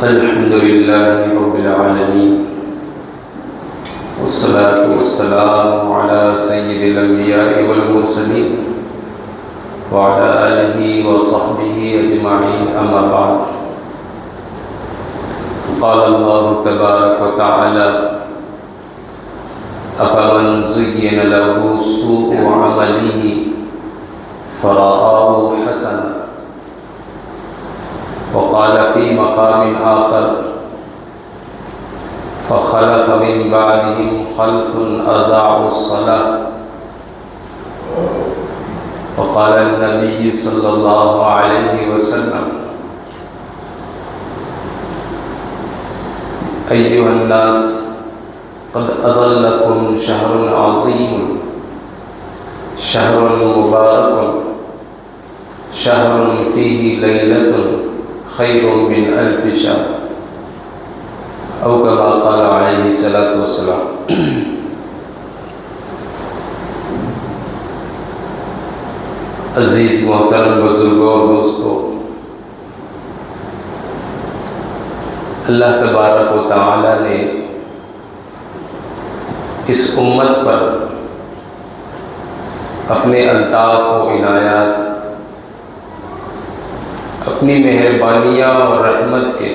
الحمد لله رب العالمين والصلاة والسلام على سيد الأنبياء والمرسلين وعلى آله وصحبه أجمعين أما بعد. قال الله تبارك وتعالى: أفمن زين له سوء عمله فرآه حسنا. وقال في مقام آخر: فخلف من بعدهم خلف أضاعوا الصلاة. وقال النبي صلى الله عليه وسلم: أيها الناس قد أضلكم شهر عظيم، شهر مبارك، شهر فيه ليلة خير من 1000 شهر، أو كما قال عليه الصلاة والسلام. عزیز محترم بزرگوں اور دوستوں، اللہ تبارک و تعالی نے اس امت پر اپنے الطاف و عنایات، اپنی مہربانیاں اور رحمت کے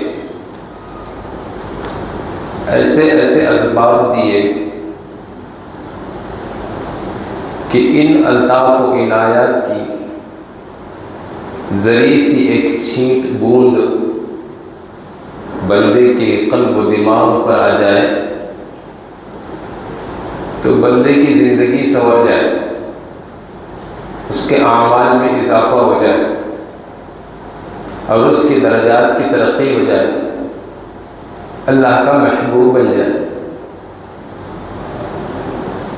ایسے اسباب دیے کہ ان الطاف و عنایات کی ذریع سی ایک چھینٹ بوند بندے کے قلب و دماغ پر آ جائے تو بندے کی زندگی سنور جائے، اس کے اعمال میں اضافہ ہو جائے اور اس کی درجات کی ترقی ہو جائے، اللہ کا محبوب بن جائے.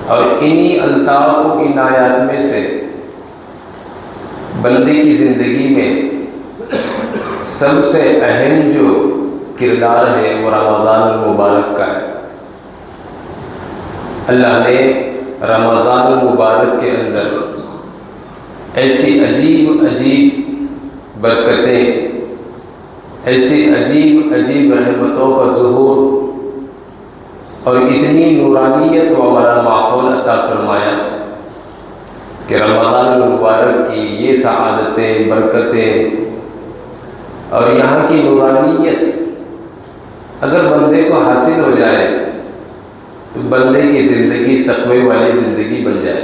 اور انہی الطاف و عنایات میں سے بندے کی زندگی میں سب سے اہم جو کردار ہے وہ رمضان المبارک کا ہے. اللہ نے رمضان المبارک کے اندر ایسی عجیب برکتیں، ایسی عجیب رحمتوں کا ظہور اور اتنی نورانیت و ہمارا ماحول عطا فرمایا کہ رمضان المبارک کی یہ سعادتیں، برکتیں اور یہاں کی نورانیت اگر بندے کو حاصل ہو جائے تو بندے کی زندگی تقوی والی زندگی بن جائے.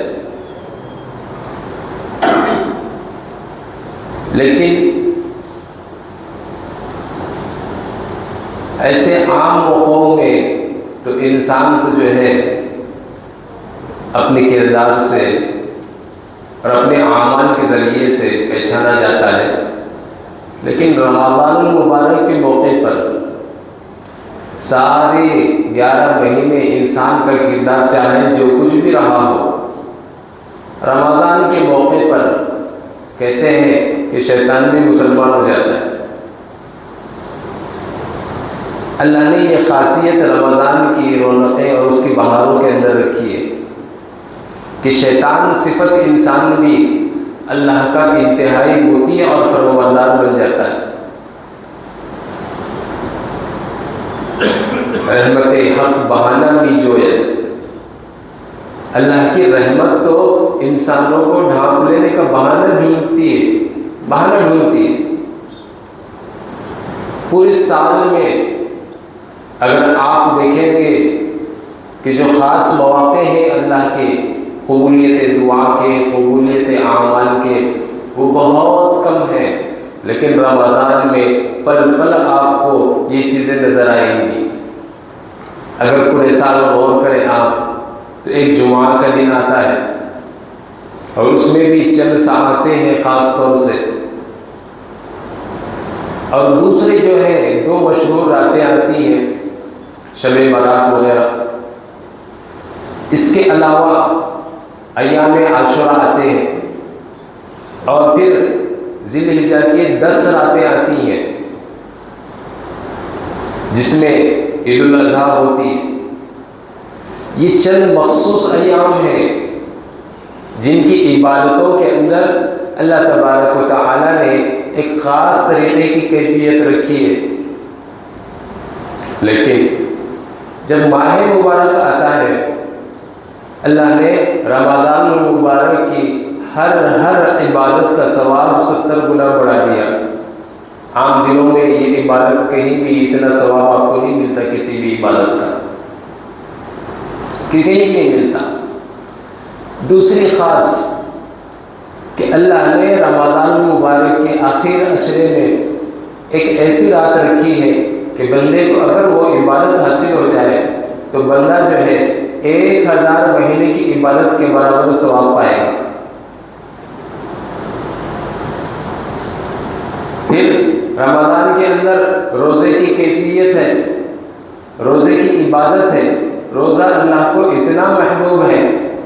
لیکن ایسے عام موقعوں میں تو انسان کو جو ہے اپنے کردار سے اور اپنے اعمال کے ذریعے سے پہچانا جاتا ہے، لیکن رمضان المبارک کے موقع پر سارے 11 مہینے انسان کا کردار چاہے جو کچھ بھی رہا ہو، رمضان کے موقع پر کہتے ہیں کہ شیطان بھی مسلمان ہو جاتا ہے. اللہ نے یہ خاصیت رمضان کی رونقیں اور اس کی بہاروں کے اندر رکھی ہے کہ شیطان صفت انسان بھی اللہ کا انتہائی مطیع اور فرمانبردار بن جاتا ہے. رحمت حق بہانہ بھی جو ہے، اللہ کی رحمت تو انسانوں کو ڈھانپ لینے کا بہانہ ڈھونڈتی ہے. پورے سال میں اگر آپ دیکھیں گے کہ جو خاص مواقع ہیں اللہ کے قبولیت دعا کے، قبولیت اعمال کے، وہ بہت کم ہیں، لیکن رمضان میں پل پل آپ کو یہ چیزیں نظر آئیں گی. اگر پورے سال غور کریں آپ تو ایک جمعہ کا دن آتا ہے اور اس میں بھی چند ساعتیں ہیں خاص طور سے، اور دوسری جو ہے 2 مشہور راتیں آتی ہیں، شب برات وغیرہ. اس کے علاوہ ایام عاشورہ آتے ہیں اور پھر ذی الحجہ کے 10 راتیں آتی ہیں جس میں عید الاضحیٰ ہوتی ہے. یہ چند مخصوص ایام ہیں جن کی عبادتوں کے اندر اللہ تبارک و تعالی نے ایک خاص طریقے کی کیفیت رکھی ہے. لیکن جب ماہ مبارک آتا ہے، اللہ نے رمضان المبارک کی ہر عبادت کا ثواب 70 گنا بڑھا دیا۔ عام دنوں میں یہ عبادت کہیں بھی اتنا ثواب آپ کو نہیں ملتا، کسی بھی عبادت کا کہیں بھی نہیں ملتا۔ دوسری خاص کہ اللہ نے رمضان المبارک کے آخر عشرے میں ایک ایسی رات رکھی ہے کہ بندے کو اگر وہ عبادت حاصل ہو جائے تو بندہ جو ہے 1000 مہینے کی عبادت کے برابر ثواب پائے گا۔ پھر رمضان کے اندر روزے کی کیفیت ہے، روزے کی عبادت ہے۔ روزہ اللہ کو اتنا محبوب ہے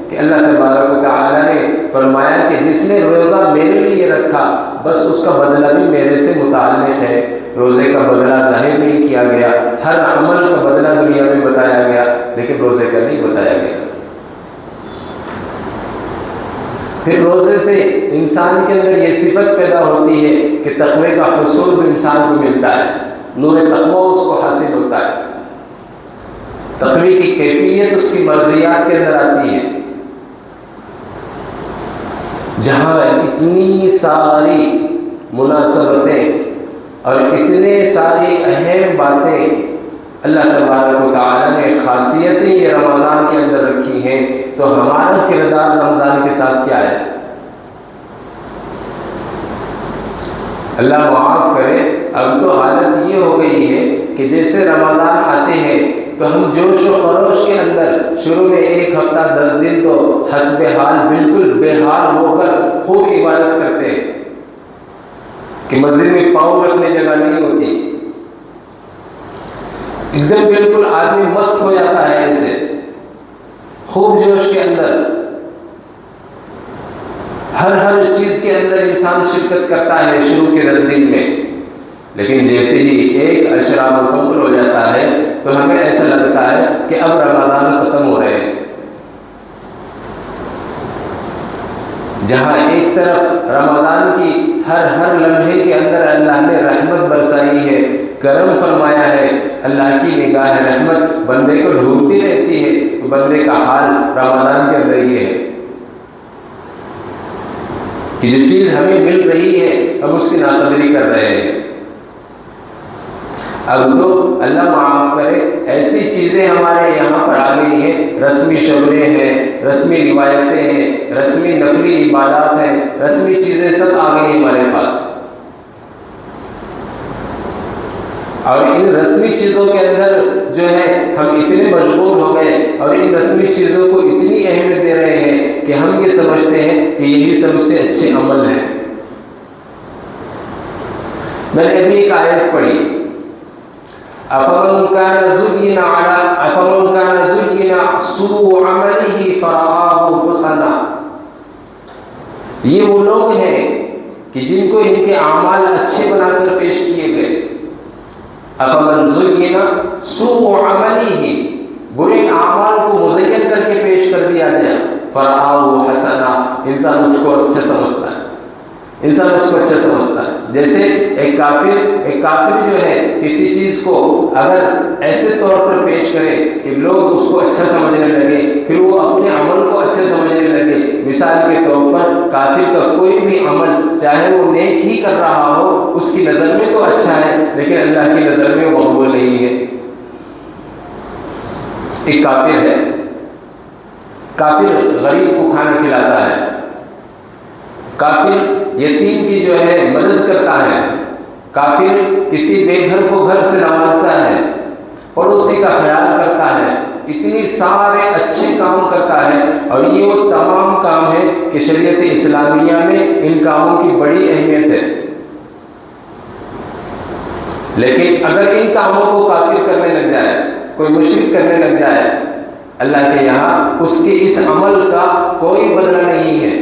کہ اللہ تبارک و تعالیٰ نے فرمایا کہ جس نے روزہ میرے لیے رکھا بس اس کا بدلہ بھی میرے سے متعلق ہے۔ روزے کا بدلہ ظاہر نہیں کیا گیا، ہر عمل کا بدلہ دنیا میں بتایا گیا لیکن روزے کا نہیں بتایا گیا۔ پھر روزے سے انسان کے اندر یہ صفت پیدا ہوتی ہے کہ تقوی کا حصول بھی انسان کو ملتا ہے، نور تقوی اس کو حاصل ہوتا ہے، تقوی کی کیفیت اس کی مرضیات کے اندر آتی ہے۔ جہاں اتنی ساری مناسبتیں اور اتنے ساری اہم باتیں اللہ تبارک و تعالیٰ نے خاصیتیں یہ رمضان کے اندر رکھی ہیں، تو ہمارا کردار رمضان کے ساتھ کیا ہے؟ اللہ معاف کرے، اب تو حالت یہ ہو گئی ہے کہ جیسے رمضان آتے ہیں تو ہم جوش و خروش کے اندر شروع میں 1 ہفتہ 10 دن تو حسب حال بالکل بے حال ہو کر خوب عبادت کرتے ہیں کہ مسجد میں پاؤں رکھنے جگہ نہیں ہوتی، ایک دم بالکل آدمی مست ہو جاتا ہے، ایسے خوب جوش کے اندر ہر چیز کے اندر انسان شرکت کرتا ہے شروع کے 10 دن میں۔ لیکن جیسے ہی ایک عشرہ مکمل ہو جاتا ہے تو ہمیں ایسا لگتا ہے کہ اب رمضان ختم ہو رہے ہیں۔ جہاں ایک طرف رمضان کی ہر لمحے کے اندر اللہ نے رحمت برسائی ہے، کرم فرمایا ہے، اللہ کی نگاہ رحمت بندے کو ڈھونڈتی رہتی ہے، تو بندے کا حال رمضان کے اندر یہ ہے کہ جو چیز ہمیں مل رہی ہے ہم اس کی ناقدری کر رہے ہیں۔ اب تو اللہ معاف کرے ایسی چیزیں ہمارے یہاں پر آ گئی ہیں، رسمی شبریں ہیں، رسمی روایتیں ہیں، رسمی نفلی عبادات ہیں، رسمی چیزیں سب آ گئی ہمارے پاس، اور ان رسمی چیزوں کے اندر جو ہے ہم اتنے مشغول ہو گئے اور ان رسمی چیزوں کو اتنی اہمیت دے رہے ہیں کہ ہم یہ سمجھتے ہیں کہ یہی سب سے اچھے عمل ہیں۔ میں نے ابھی ایک آیت پڑھی، أَفَمَنْ كَانَ زُيِّنَ سُوءُ عَمَلِهِ فَرَآهُ حَسَنًا، یہ وہ لوگ ہیں کہ جن کو ان کے اعمال اچھے بنا کر پیش کیے گئے۔ أَفَمَنْ زُيِّنَ سُوءُ عَمَلِهِ، برے اعمال کو مزین کر کے پیش کر دیا گیا، فَرَآهُ حَسَنًا، انسان اس کو اچھا سمجھتا ہے، انسان اس کو اچھا سمجھتا ہے۔ جیسے ایک کافر جو ہے کسی چیز کو اگر ایسے طور پر پیش کرے کہ لوگ اس کو اچھا سمجھنے لگے، پھر وہ اپنے عمل کو اچھا سمجھنے لگے۔ مثال کے طور پر کافر کا کوئی بھی عمل چاہے وہ نیک ہی کر رہا ہو، اس کی نظر میں تو اچھا ہے لیکن اللہ کی نظر میں وہ مقبول نہیں ہے۔ ایک کافر ہے، کافر غریب کو کھانا کھلاتا ہے، کافر یتیم کی جو ہے مدد کرتا ہے، کافر کسی بے گھر کو گھر سے نوازتا ہے، پڑوسی کا خیال کرتا ہے، اتنی سارے اچھے کام کرتا ہے، اور یہ وہ تمام کام ہے کہ شریعت اسلامیہ میں ان کاموں کی بڑی اہمیت ہے۔ لیکن اگر ان کاموں کو کافر کرنے لگ جائے، کوئی مشرک کرنے لگ جائے، اللہ کے یہاں اس کے اس عمل کا کوئی بدلہ نہیں ہے،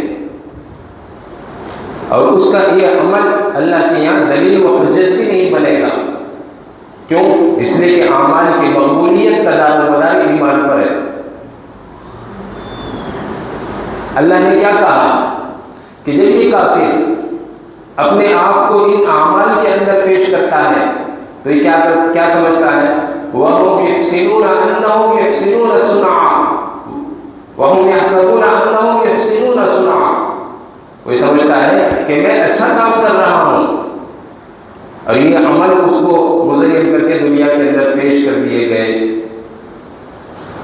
اور اس کا یہ عمل اللہ کے یہاں دلیل و حجت بھی نہیں بنے گا۔ کیوں؟ اس لیے کہ اعمال کی مقبولیت کا دار و مدار ایمان پر ہے۔ اللہ نے کیا کہا کہ جب یہ کافر اپنے آپ کو ان اعمال کے اندر پیش کرتا ہے تو یہ کیا سمجھتا ہے وَهُمْ يَحْسِنُونَ أَنَّهُمْ يَحْسِنُونَ صُنْعًا وَهُمْ يَحْسَبُونَ أَنَّهُمْ يَحْسِنُونَ صُنْعًا. وہ سمجھتا ہے کہ میں اچھا کام کر رہا ہوں، اور یہ عمل اس کو مزین کر کے دنیا کے اندر پیش کر دیے گئے.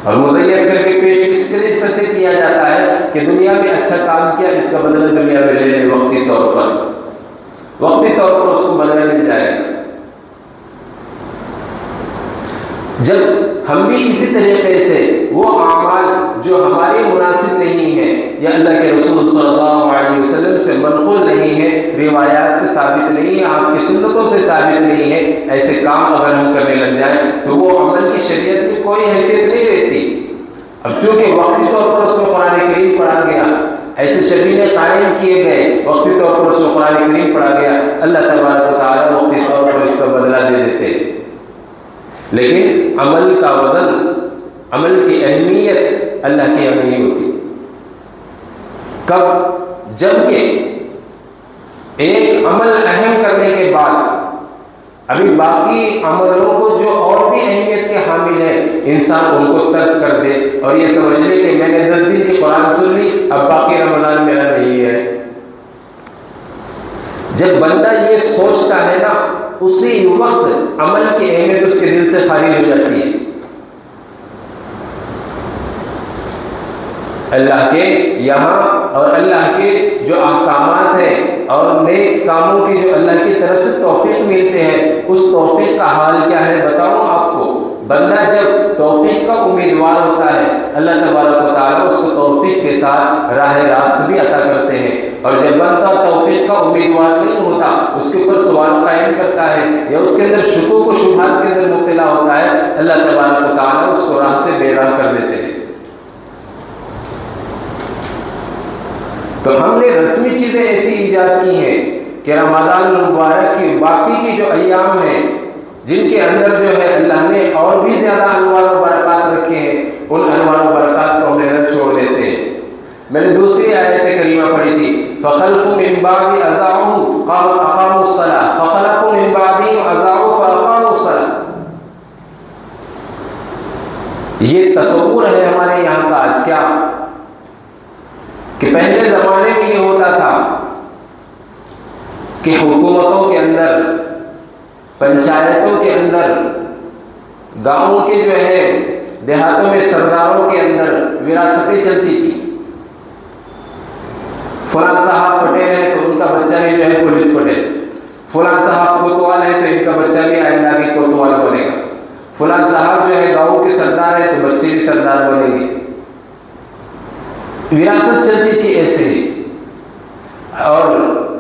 اور مزین کر کے پیش اس طرح سے کیا جاتا ہے کہ دنیا میں اچھا کام کیا، اس کا بدلہ دنیا میں لے لے، وقتی طور پر اس کو بدلہ مل جائے گا. جب ہم بھی اسی طریقے سے وہ اعمال جو ہمارے مناسب نہیں ہے یا اللہ کے رسول صلی اللہ علیہ وسلم سے منقول نہیں ہے، روایات سے ثابت نہیں ہے، آپ کی سنتوں سے ثابت نہیں ہے، ایسے کام اگر ہم کرنے لگ جائیں تو وہ عمل کی شریعت میں کوئی حیثیت نہیں رہتی. اب چونکہ وقتی طور پر اس میں قرآن کریم پڑھا گیا، ایسے شبیہیں قائم کیے گئے، وقتی طور پر اس میں قرآن کریم پڑھا گیا، اللہ تبارک و تعالیٰ وقتی طور پر اس کا بدلہ دے دیتے. لیکن عمل کا وزن، عمل کی اہمیت اللہ کی یہاں نہیں ہوتی. کب؟ جب کہ ایک عمل اہم کرنے کے بعد ابھی باقی عملوں کو جو اور بھی اہمیت کے حامل ہیں، انسان ان کو ترک کر دے اور یہ سمجھ لے کہ میں نے 10 دن کی قرآن سن لی، اب باقی رمضان میرا نہیں ہے. جب بندہ یہ سوچتا ہے نا، اسی وقت عمل کی اہمیت اس کے دل سے خارج ہو جاتی ہے. اللہ کے یہاں اور اللہ کے جو احکامات ہیں اور نیک کاموں کی جو اللہ کی طرف سے توفیق ملتے ہیں، اس توفیق کا حال کیا ہے بتاؤں آپ کو. بندہ جب توفیق کا امیدوار ہوتا ہے، اللہ تبارک و تعالیٰ اس کو توفیق کے ساتھ راہ راست بھی عطا کرتے ہیں. اور جب بندہ توفیق کا امیدوار نہیں ہوتا، اس کے اوپر سوال قائم کرتا ہے یا اس کے اندر شکوک و شبہات کے اندر مبتلا ہوتا ہے، اللہ تبارک و تعالیٰ اس کو راہ سے بے راہ کر دیتے ہیں. تو ہم نے رسمی چیزیں ایسی ایجاد کی ہیں کہ رمضان المبارک کی باقی کی جو ایام ہیں، جن کے اندر جو ہے اللہ نے اور بھی زیادہ انوار و برکات رکھے ہیں، ان انوار و برکات کو ہم نے نہ چھوڑ دیتے ہیں. میں نے دوسری آیت کریمہ پڑھی تھی، فَخَلْفُ مِن بَعْدِ أَضَاعُوا أَقَامُوا الصَّلَاةَ فَخَلَفُ مِن بَعْدِهِمْ أَضَاعُوا فَأَقَامُوا الصَّلَاةَ. یہ تصور ہے ہمارے یہاں کا آج کیا کہ پہلے زمانے میں یہ ہوتا تھا کہ حکومتوں کے اندر، پنچایتوں کے اندر، گاؤں کے جو ہے دیہاتوں میں سرداروں کے اندر وراثتیں چلتی تھی. فلاں صاحب پٹیل ہے تو ان کا بچہ بھی جو ہے پولیس پٹیل، فلاں صاحب کوتوال ہے تو ان کا بچہ بھی آئندہ کی کوتوال بنے گا، فلاں صاحب جو ہے گاؤں کے سردار ہے تو بچے بھی سردار بنیں گے. وراثت چلتی تھی ایسے ہی. اور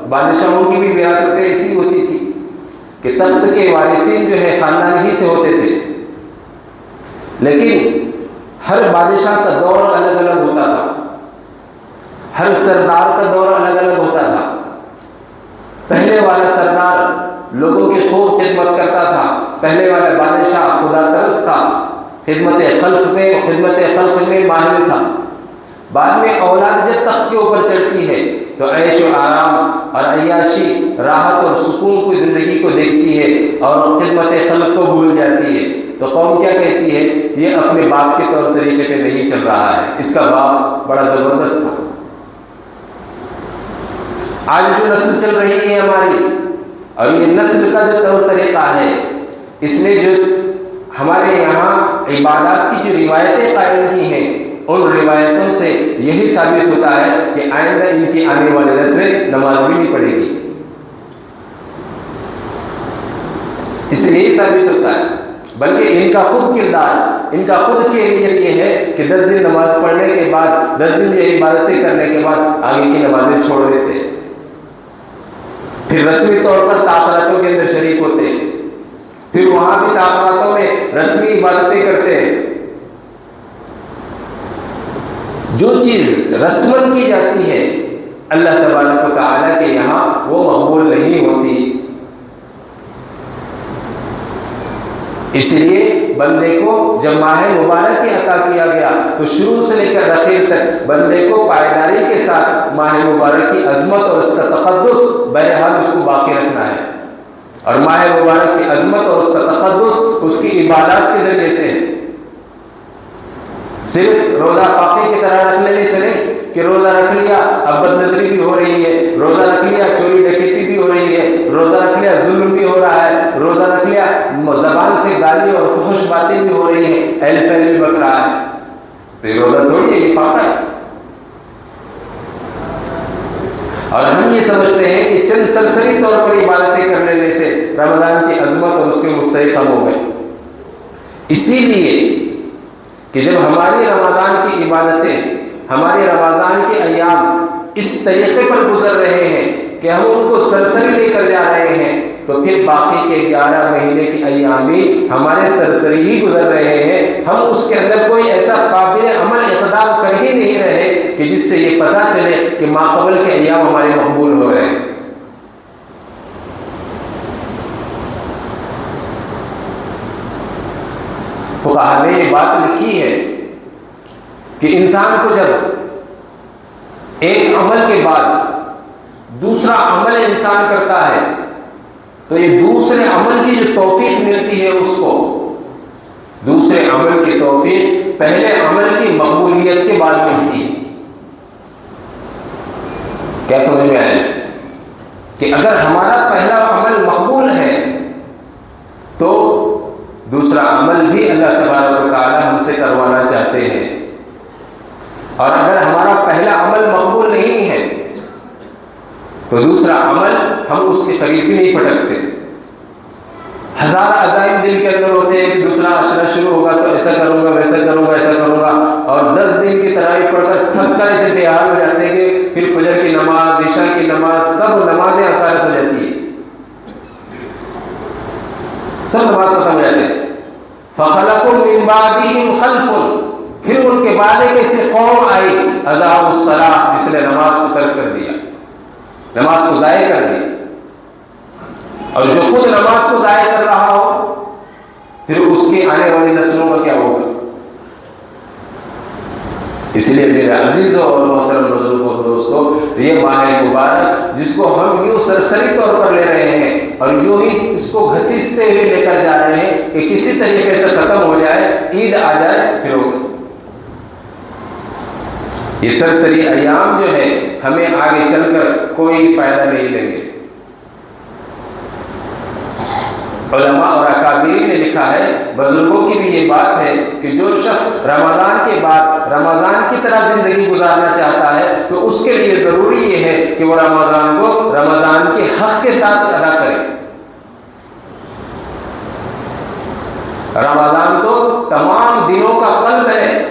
بادشاہوں کی بھی وراثتیں ایسی ہوتی تھی کہ تخت کے وارثین جو ہے خاندان ہی سے ہوتے تھے. لیکن ہر بادشاہ کا دور الگ الگ ہوتا تھا، ہر سردار کا دور الگ الگ ہوتا تھا. پہلے والا سردار لوگوں کی خوب خدمت کرتا تھا، پہلے والا بادشاہ خدا ترس تھا، خدمت خلق میں ماہر تھا. بعد میں اولاد جب تخت کے اوپر چڑھتی ہے تو عیش و آرام اور عیاشی، راحت اور سکون کی زندگی کو دیکھتی ہے اور خدمت خلق کو بھول جاتی ہے. تو قوم کیا کہتی ہے؟ یہ اپنے باپ کے طور طریقے پہ نہیں چل رہا ہے، اس کا باپ بڑا زبردست تھا. آج جو نسل چل رہی ہے ہماری، اور یہ نسل کا جو طور طریقہ ہے، اس نے جو ہمارے یہاں عبادات کی جو روایتیں قائم کی ہیں، ان روایتوں سے یہی ثابت ہوتا ہے کہ آئندہ ان کی آنے والی نسلیں نماز بھی نہیں پڑھے گی. اس سے یہی ثابت ہوتا ہے. بلکہ ان کا خود کردار، ان کا خود کیریئر یہ ہے کہ 10 دن نماز پڑھنے کے بعد، 10 دن یہ عبادتیں کرنے کے بعد آگے کی نمازیں چھوڑ دیتے ہیں. پھر رسمی طور پر تعاقلاتوں کے اندر شریک ہوتے ہیں، پھر وہاں بھی تعاقلاتوں میں رسمی عبادتیں کرتے ہیں. جو چیز رسمن کی جاتی ہے اللہ تبارک و تعالیٰ کے یہاں وہ مقبول نہیں ہوتی. اس لیے بندے کو جب ماہ مبارک کی عطا کیا گیا تو شروع سے لے کر اخیر تک بندے کو پائیداری کے ساتھ ماہ مبارک کی عظمت اور اس کا تقدس بہرحال اس کو باقی رکھنا ہے. اور ماہ مبارک کی عظمت اور اس کا تقدس اس کی عبادات کے ذریعے سے ہے۔ صرف روزہ فاقے کی طرح رکھ لینے سے نہیں کہ روزہ رکھ لیا اب بد نظری بھی ہو رہی ہے، روزہ رکھ لیا چوری ڈکیتی بھی ہو رہی ہے، روزہ رکھ لیا ظلم بھی ہو رہا ہے، روزہ رکھ لیا زبان سے گالی اور فحش باتیں بھی ہو رہی ہیں، اہل فیل بھی بک رہا ہے، تو یہ روزہ تھوڑی ہے، یہ فاقہ ہے۔ اور ہم یہ سمجھتے ہیں کہ چند سرسری طور پر عبادتیں کر لینے سے رمضان کی عظمت اور اس کے مستحق کم ہو گئے۔ اسی لیے کہ جب ہماری رمضان کی عبادتیں، ہمارے رمضان کے ایام اس طریقے پر گزر رہے ہیں کہ ہم ان کو سرسری لے کر جا رہے ہیں، تو پھر باقی کے 11 مہینے کے ایام بھی ہمارے سرسری ہی گزر رہے ہیں، ہم اس کے اندر کوئی ایسا قابل عمل اقدام کر ہی نہیں رہے کہ جس سے یہ پتہ چلے کہ ماقبل کے ایام ہمارے مقبول ہو رہے ہیں۔ فقہاء نے یہ بات لکھی ہے کہ انسان کو جب ایک عمل کے بعد دوسرا عمل انسان کرتا ہے تو یہ دوسرے عمل کی جو توفیق ملتی ہے اس کو، دوسرے عمل کی توفیق پہلے عمل کی مقبولیت کے بعد ملتی ہے۔ کیا سمجھ میں آیا اس کہ اگر ہمارا پہلا عمل مقبول ہے تو دوسرا عمل بھی اللہ تبارک و تعالی ہم سے کروانا چاہتے ہیں، اور اگر ہمارا پہلا عمل مقبول نہیں ہے تو دوسرا عمل ہم اس کے قریب بھی نہیں پھٹکتے۔ ہزار عزائم دل کے اندر ہوتے ہیں کہ دوسرا عشرہ شروع ہوگا تو ایسا کروں گا ویسا کروں گا ایسا کروں گا، اور 10 دن کی تراویح پڑھ کر تھک کر ایسے بے حال ہو جاتے ہیں کہ پھر فجر کی نماز، عشاء کی نماز، سب نمازیں عطارت ہو جاتی ہیں، سب نماز ختم ہو جاتے ہیں۔ فَخَلَفٌ مِّن بَعْدِهِمْ خَلْفٌ، پھر ان کے بعد ایک ایسی قوم آئی اضاعوا الصلاۃ، جس نے نماز کو ترک کر دیا، نماز کو ضائع کر دیا، اور جو خود نماز کو ضائع کر رہا ہو پھر اس کی آنے والی نسلوں کا کیا ہوگا؟ اس لیے میرے عزیزوں اور محترم بزرگوں اور دوستوں، یہ ماہ مبارک جس کو ہم یوں سرسری طور پر لے رہے ہیں اور یوں ہی اس کو گھسیٹتے ہوئے لے کر جا رہے ہیں کہ کسی طریقے سے ختم ہو جائے، عید آ جائے، پھر ہوگا۔ یہ سرسری ایام جو ہے ہمیں آگے چل کر کوئی فائدہ نہیں دیں گے۔ علماء اور اکابرین نے لکھا ہے، بزرگوں کی بھی یہ بات ہے کہ جو شخص رمضان کے بعد رمضان کی طرح زندگی گزارنا چاہتا ہے تو اس کے لیے ضروری یہ ہے کہ وہ رمضان کو رمضان کے حق کے ساتھ ادا کرے۔ رمضان تو تمام دنوں کا قلب ہے،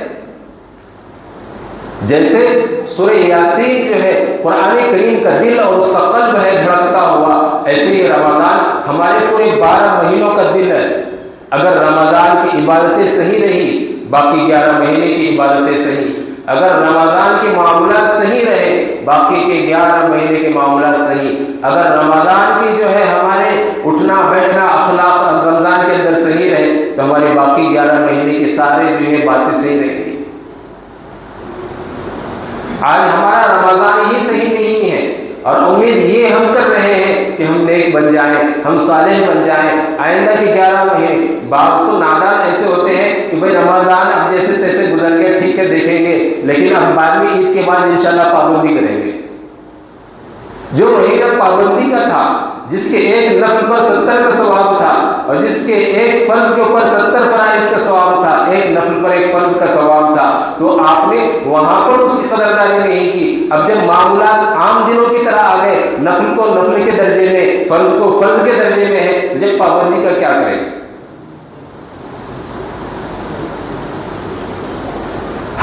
جیسے سورہ یاسین جو ہے قرآن کریم کا دل اور اس کا قلب ہے دھڑکتا ہوا، ایسے ہی رمضان ہمارے پورے 12 مہینوں کا دل ہے۔ اگر رمضان کی عبادتیں صحیح رہی باقی 11 مہینے کی عبادتیں صحیح، اگر رمضان کے معاملات صحیح رہے باقی کے 11 مہینے کے معاملات صحیح، اگر رمضان کی جو ہے ہمارے اٹھنا بیٹھنا اخلاق رمضان کے اندر صحیح رہے تو ہمارے باقی 11 مہینے کے سارے جو ہے باتیں صحیح رہیں گی۔ آج ہمارا رمضان ہی صحیح نہیں ہے اور امید یہ ہم کر رہے ہیں کہ ہم نیک بن جائیں، ہم صالح بن جائیں آئندہ کے 11 مہینے۔ بعض تو نادان ایسے ہوتے ہیں کہ بھئی رمضان اب جیسے تیسے گزر گئے، ٹھیک ہے دیکھیں گے، لیکن اب بعد میں عید کے بعد انشاءاللہ پابندی کریں گے۔ جو مہینہ پابندی کا تھا، جس کے ایک نفل پر 70 کا ثواب تھا اور جس کے ایک فرض کے اوپر 70 فرائض کا ثواب تھا، ایک نفل پر ایک فرض کا ثواب تھا، تو آپ نے وہاں پر اس کی قدردانی نہیں کی۔ اب جب معمولات عام دنوں کی طرح آ گئے، نفل کو نفل کے درجے میں، فرض کو فرض کے درجے میں ہے، جب پابندی کا کیا کریں؟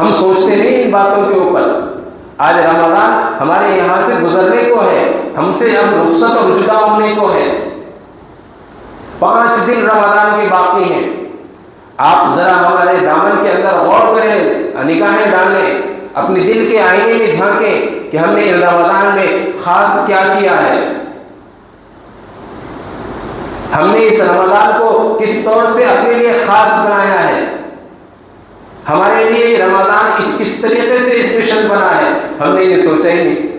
ہم سوچتے نہیں ان باتوں کے اوپر۔ آج رمضان ہمارے یہاں سے گزرنے کو ہے، ہم سے اب رخصت اور جدا ہونے کو ہے، 5 دن رمضان کے باقی ہیں۔ آپ ذرا ہمارے دامن کے اندر غور کریں، نگاہیں ڈالیں، اپنے دل کے آئینے میں جھانکیں کہ ہم نے رمضان میں خاص کیا کیا ہے، ہم نے اس رمضان کو کس طور سے اپنے لیے خاص بنایا ہے، ہمارے لیے رمضان کس طریقے سے اسپیشل بنا ہے، ہم نے یہ سوچا ہی نہیں۔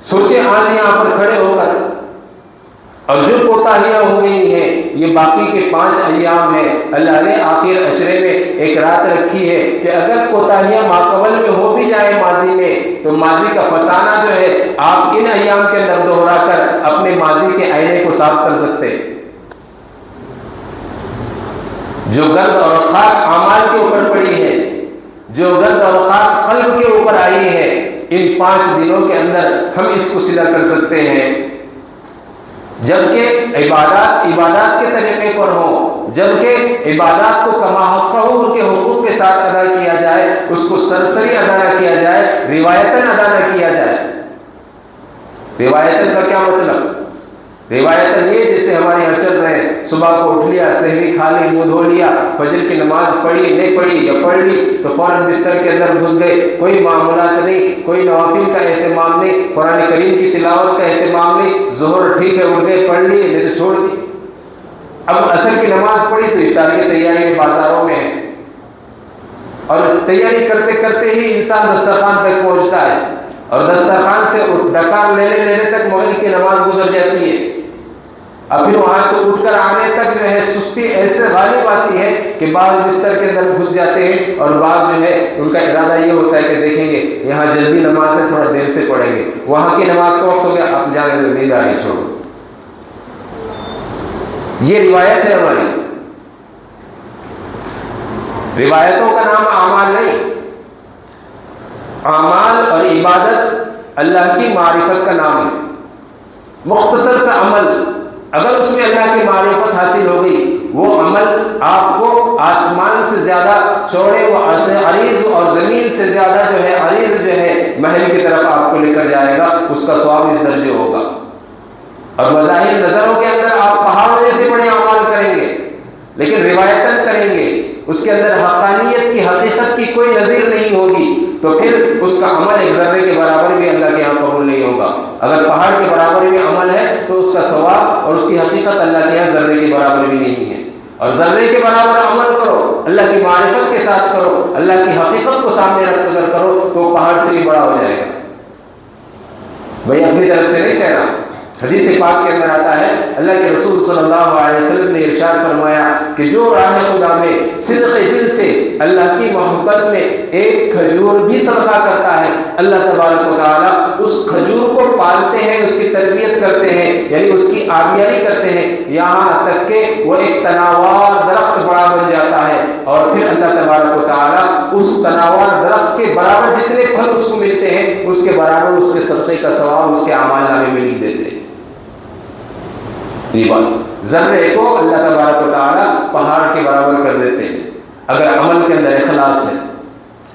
سوچے آج یہاں پر کھڑے ہو کر اور جو کوتاہیاں ہو گئی ہیں یہ باقی کے 5 ایام ہیں۔ اللہ نے آخر عشرے میں ایک رات رکھی ہے کہ اگر کوتاہیاں ماقبل میں ہو بھی جائیں ماضی میں، تو ماضی کا فسانہ جو ہے آپ ان ایام کے اندر دوہرا کر اپنے ماضی کے آئینے کو صاف کر سکتے۔ جو گرد اور خاک اعمال کے اوپر پڑی ہے، جو گرد اور خاک قلب کے اوپر آئی ہے، ان 5 دنوں کے اندر ہم اس کو صلہ کر سکتے ہیں۔ جبکہ عبادات کے طریقے پر ہوں، جبکہ عبادات کو کما حق ہو ان کے حقوق کے ساتھ ادا کیا جائے، اس کو سرسری ادا نہ کیا جائے، روایتاً ادا نہ کیا جائے۔ روایتاً کا کیا مطلب؟ روایتاً یہ جیسے ہمارے یہاں چل رہے ہیں، صبح کو اٹھ لیا، سحری کھا لی، منہ دھو لیا، فجر کی نماز پڑھی نہیں پڑھی یا پڑھ لی تو فوراً بستر کے اندر گھس گئے، کوئی معاملات نہیں، کوئی نوافل کا اہتمام نہیں، قرآن کریم کی تلاوت کا اہتمام نہیں، ظہر ٹھیک ہے اٹھ گئے پڑھ لی نہیں تو چھوڑ دی۔ اب عصر کی نماز پڑھی تو افطار کی تیاری میں بازاروں میں ہے، اور تیاری کرتے کرتے ہی انسان دسترخوان تک پہنچتا ہے، اور دسترخوان سے ڈکار لینے تک مغرب کی نماز گزر جاتی ہے۔ اب پھر وہاں سے اٹھ کر آنے تک جو ہے سستی ایسے غالب آتی ہے کہ بعض بستر کے اندر گھس جاتے ہیں، اور بعض جو ہے ان کا ارادہ یہ ہوتا ہے کہ دیکھیں گے یہاں جلدی نماز ہے تھوڑا دیر سے پڑھیں گے، وہاں کی نماز کا وقت ہو گیا اب جانے میں نیند آ رہی چھوڑو۔ یہ روایت ہے ہماری۔ روایتوں کا نام اعمال نہیں، اعمال اور عبادت اللہ کی معرفت کا نام ہے۔ مختصر سا عمل اگر اس میں اللہ کی معرفت حاصل ہو گئی، وہ عمل آپ کو آسمان سے زیادہ چوڑے و عریض اور زمین سے زیادہ جو ہے عریض جو ہے محل کی طرف آپ کو لے کر جائے گا، اس کا ثواب اس درجے ہوگا۔ اور مظاہر نظروں کے اندر آپ پہاڑوں جیسے بڑے اعمال کریں گے، لیکن روایتاً کریں گے، اس کے اندر حقانیت کی حقیقت کی کوئی نظیر نہیں ہوگی، تو پھر اس کا عمل ایک ذرے کے برابر بھی اللہ کے یہاں قبول نہیں ہوگا۔ اگر پہاڑ کے برابر بھی عمل ہے تو اس کا ثواب اور اس کی حقیقت اللہ کے یہاں ذرے کے برابر بھی نہیں ہے۔ اور ذرے کے برابر عمل کرو، اللہ کی معرفت کے ساتھ کرو، اللہ کی حقیقت کو سامنے رکھ کر کرو تو پہاڑ سے بھی بڑا ہو جائے گا۔ بھائی اپنی طرف سے نہیں کہنا، حدیث پاک کے اندر آتا ہے اللہ کے رسول صلی اللہ علیہ وسلم نے ارشاد فرمایا کہ جو راہ خدا میں صدق دل سے اللہ کی محبت میں ایک کھجور بھی صدقہ کرتا ہے، اللہ تبارک و تعالیٰ اس کھجور کو پالتے ہیں، اس کی تربیت کرتے ہیں، یعنی اس کی آبیاری کرتے ہیں، یہاں تک کہ وہ ایک تناوار درخت بڑا بن جاتا ہے، اور پھر اللہ تبارک و تعالیٰ اس تناوار درخت کے برابر جتنے پھل اس کو ملتے ہیں اس کے برابر اس کے صدقے کا ثواب اس کے اعمال نامے میں لکھ دیتے ہیں۔ یہ بات ذرے کو اللہ تبارک و تعالیٰ پہاڑ کے برابر کر دیتے ہیں اگر عمل کے اندر اخلاص ہے۔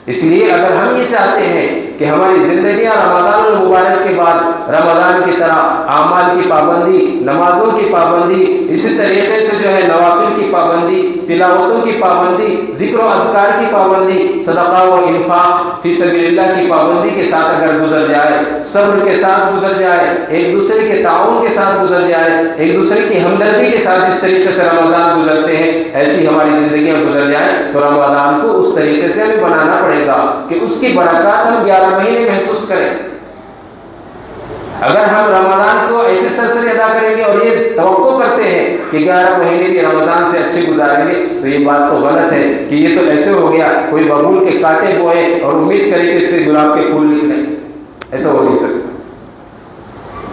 اس لیے اگر ہم یہ چاہتے ہیں کہ ہماری زندگیاں رمضان المبارک کے بعد رمضان کی طرح اعمال کی پابندی، نمازوں کی پابندی، اسی طریقے سے جو ہے نوافل کی پابندی، تلاوتوں کی پابندی، ذکر و اذکار کی پابندی، صدقہ و انفاق فی سبیل اللہ کی پابندی کے ساتھ اگر گزر جائے، صبر کے ساتھ گزر جائے، ایک دوسرے کے تعاون کے ساتھ گزر جائے، ایک دوسرے کی ہمدردی کے ساتھ اس طریقے سے رمضان گزرتے ہیں، ایسی ہماری زندگیاں گزر جائیں تو رمضان کو اس طریقے سے ہمیں بنانا پڑے گا کہ اس کی برکات ہم 11 مہینے محسوس کریں۔ اگر ہم رمضان کو ایسے سلسلے ادا کریں گے اور یہ توقع کرتے ہیں کہ 11 مہینے بھی رمضان سے اچھے گزاریں گے تو یہ بات تو غلط ہے کہ یہ تو ایسے ہو گیا کوئی ببول کے کانٹے بوئے اور امید کرے کہ اس سے گلاب کے پھول نکلیں، ایسا ہو نہیں سکتا۔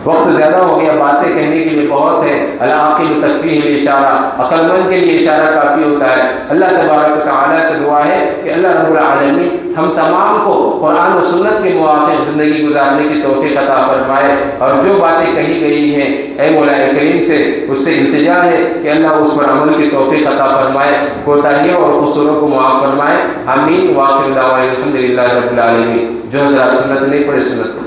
وقت زیادہ ہو گیا، باتیں کہنے کے لیے بہت ہے، العاقل تکفیہ الاشارہ، عقل مند کے لیے اشارہ کافی ہوتا ہے۔ اللہ تبارک و تعالیٰ سے دعا ہے کہ اللہ رب العالمین ہم تمام کو قرآن و سنت کے موافق زندگی گزارنے کی توفیق عطا فرمائے، اور جو باتیں کہی گئی ہیں اے مولا کریم سے اس سے التجا ہے کہ اللہ اس پر عمل کی توفیق عطا فرمائے، کوتاہیوں اور قصوروں کو معاف فرمائے۔ آمین۔ وآخر دعوانا الحمدللہ رب العالمین۔ جو حضرات سنت نہیں پڑھے سنت پڑھے۔